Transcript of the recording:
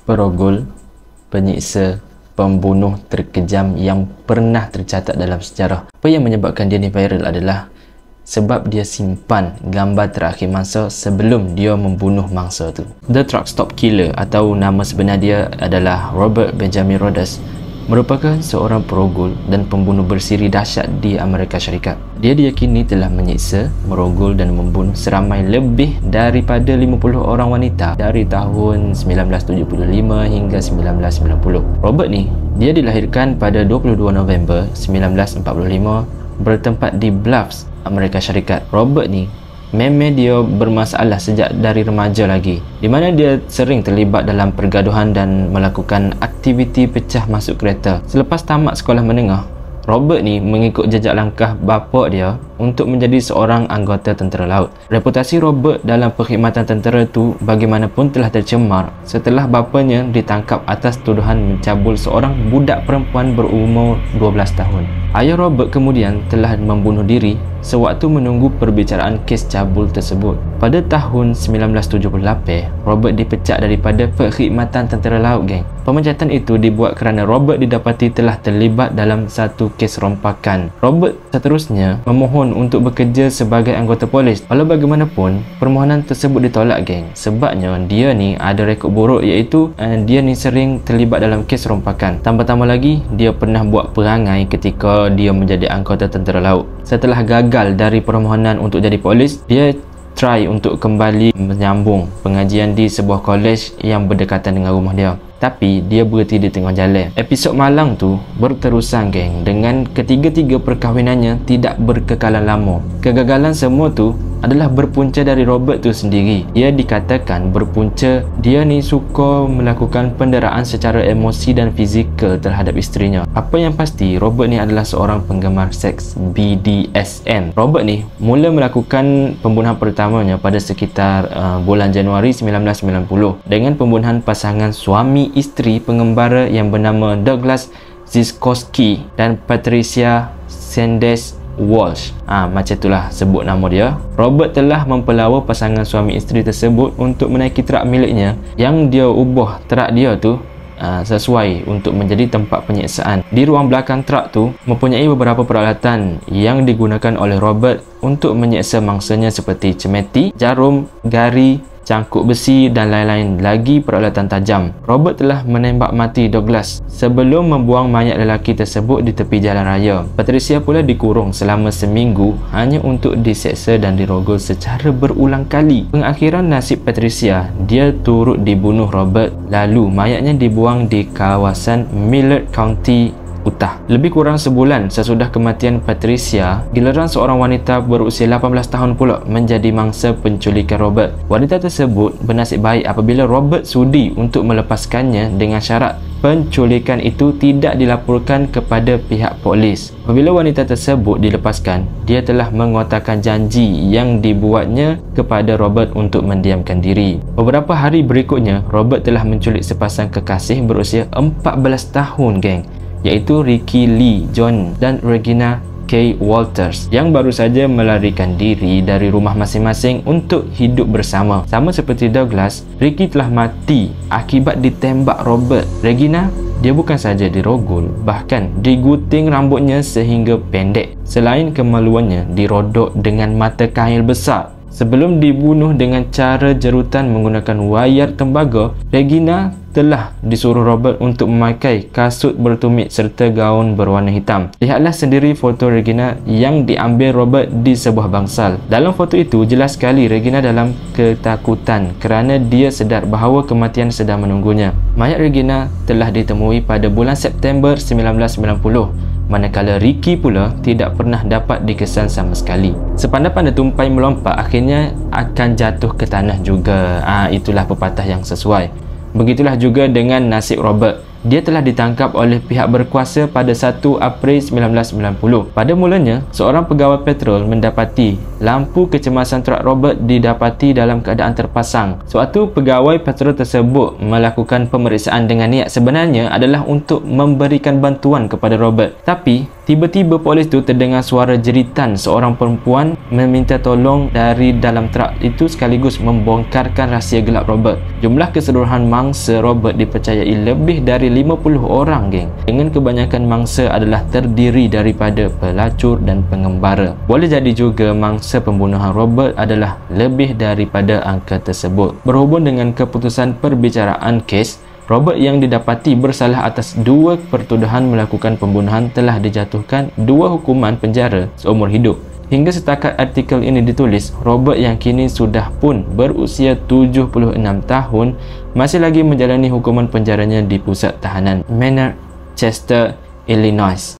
Perogol, penyiksa, pembunuh terkejam yang pernah tercatat dalam sejarah. Apa yang menyebabkan dia ni viral adalah sebab dia simpan gambar terakhir mangsa sebelum dia membunuh mangsa tu. The Truck Stop Killer atau nama sebenar dia adalah Robert Benjamin Rhodes, merupakan seorang perogol dan pembunuh bersiri dahsyat di Amerika Syarikat. Dia diyakini telah menyiksa, merogol dan membunuh seramai lebih daripada 50 orang wanita dari tahun 1975 hingga 1990. Robert ni, dia dilahirkan pada 22 November 1945 bertempat di Bluffs, Amerika Syarikat. Robert ni memang dia bermasalah sejak dari remaja lagi, di mana dia sering terlibat dalam pergaduhan dan melakukan aktiviti pecah masuk kereta. Selepas tamat sekolah menengah, Robert ni mengikut jejak langkah bapa dia untuk menjadi seorang anggota tentera laut. Reputasi Robert dalam perkhidmatan tentera tu bagaimanapun telah tercemar setelah bapanya ditangkap atas tuduhan mencabul seorang budak perempuan berumur 12 tahun. Ayah Robert kemudian telah membunuh diri sewaktu menunggu perbicaraan kes cabul tersebut. Pada tahun 1978, Robert dipecat daripada perkhidmatan tentera laut, geng. Pemecatan itu dibuat kerana Robert didapati telah terlibat dalam satu kes rompakan. Robert seterusnya memohon untuk bekerja sebagai anggota polis. Walau bagaimanapun, permohonan tersebut ditolak, geng. Sebabnya dia ni ada rekod buruk, iaitu dia ni sering terlibat dalam kes rompakan. Tambah-tambah lagi, dia pernah buat perangai ketika dia menjadi anggota tentera laut. Setelah gagal dari permohonan untuk jadi polis, dia try untuk kembali menyambung pengajian di sebuah kolej yang berdekatan dengan rumah dia. Tapi dia berhenti di tengah jalan. Episod malang tu berterusan, geng, dengan ketiga-tiga perkahwinannya tidak berkekalan lama. Kegagalan semua tu adalah berpunca dari Robert tu sendiri. Dia dikatakan berpunca dia ni suka melakukan penderaan secara emosi dan fizikal terhadap isterinya. Apa yang pasti, Robert ni adalah seorang penggemar seks BDSM. Robert ni mula melakukan pembunuhan pertamanya pada sekitar bulan Januari 1990 dengan pembunuhan pasangan suami isteri pengembara yang bernama Douglas Ziskowski dan Patricia Sanders Walsh. Macam itulah sebut nama dia. Robert telah mempelawa pasangan suami isteri tersebut untuk menaiki trak miliknya yang dia ubah trak dia tu sesuai untuk menjadi tempat penyiksaan. Di ruang belakang trak tu mempunyai beberapa peralatan yang digunakan oleh Robert untuk menyiksa mangsanya seperti cemeti, jarum, gari, cangkuk besi dan lain-lain lagi peralatan tajam. Robert telah menembak mati Douglas sebelum membuang mayat lelaki tersebut di tepi jalan raya. Patricia pula dikurung selama seminggu hanya untuk diseksa dan dirogol secara berulang kali. Pengakhiran nasib Patricia, dia turut dibunuh Robert, lalu mayatnya dibuang di kawasan Millard County, Utah. Lebih kurang sebulan sesudah kematian Patricia, giliran seorang wanita berusia 18 tahun pula menjadi mangsa penculikan Robert. Wanita tersebut bernasib baik apabila Robert sudi untuk melepaskannya dengan syarat penculikan itu tidak dilaporkan kepada pihak polis. Apabila wanita tersebut dilepaskan, dia telah mengotakkan janji yang dibuatnya kepada Robert untuk mendiamkan diri. Beberapa hari berikutnya, Robert telah menculik sepasang kekasih berusia 14 tahun, geng, iaitu Ricky Lee John dan Regina K. Walters yang baru saja melarikan diri dari rumah masing-masing untuk hidup bersama. Sama seperti Douglas, Ricky telah mati akibat ditembak Robert. Regina, dia bukan saja dirogol, bahkan diguting rambutnya sehingga pendek. Selain kemaluannya dirodok dengan mata kail besar. Sebelum dibunuh dengan cara jerutan menggunakan wayar tembaga, Regina telah disuruh Robert untuk memakai kasut bertumit serta gaun berwarna hitam. Lihatlah sendiri foto Regina yang diambil Robert di sebuah bangsal. Dalam foto itu jelas sekali Regina dalam ketakutan kerana dia sedar bahawa kematian sedang menunggunya. Mayat Regina telah ditemui pada bulan September 1990. Manakala Ricky pula tidak pernah dapat dikesan sama sekali. Sepandan-pandan tumpai melompat akhirnya akan jatuh ke tanah juga. Itulah pepatah yang sesuai. Begitulah juga dengan nasib Robert. dia telah ditangkap oleh pihak berkuasa pada 1 April 1990. Pada mulanya, seorang pegawai petrol mendapati lampu kecemasan truk Robert didapati dalam keadaan terpasang. Sewaktu pegawai petrol tersebut melakukan pemeriksaan dengan niat sebenarnya adalah untuk memberikan bantuan kepada Robert. Tapi, tiba-tiba polis itu terdengar suara jeritan seorang perempuan meminta tolong dari dalam truk itu sekaligus membongkarkan rahsia gelap Robert. Jumlah keseluruhan mangsa Robert dipercayai lebih dari 50 orang, geng. Dengan kebanyakan mangsa adalah terdiri daripada pelacur dan pengembara. Boleh jadi juga mangsa pembunuhan Robert adalah lebih daripada angka tersebut. Berhubung dengan keputusan perbicaraan kes, Robert yang didapati bersalah atas 2 pertuduhan melakukan pembunuhan telah dijatuhkan 2 hukuman penjara seumur hidup. Hingga setakat artikel ini ditulis, Robert yang kini sudah pun berusia 76 tahun masih lagi menjalani hukuman penjaranya di pusat tahanan Menard, Chester, Illinois.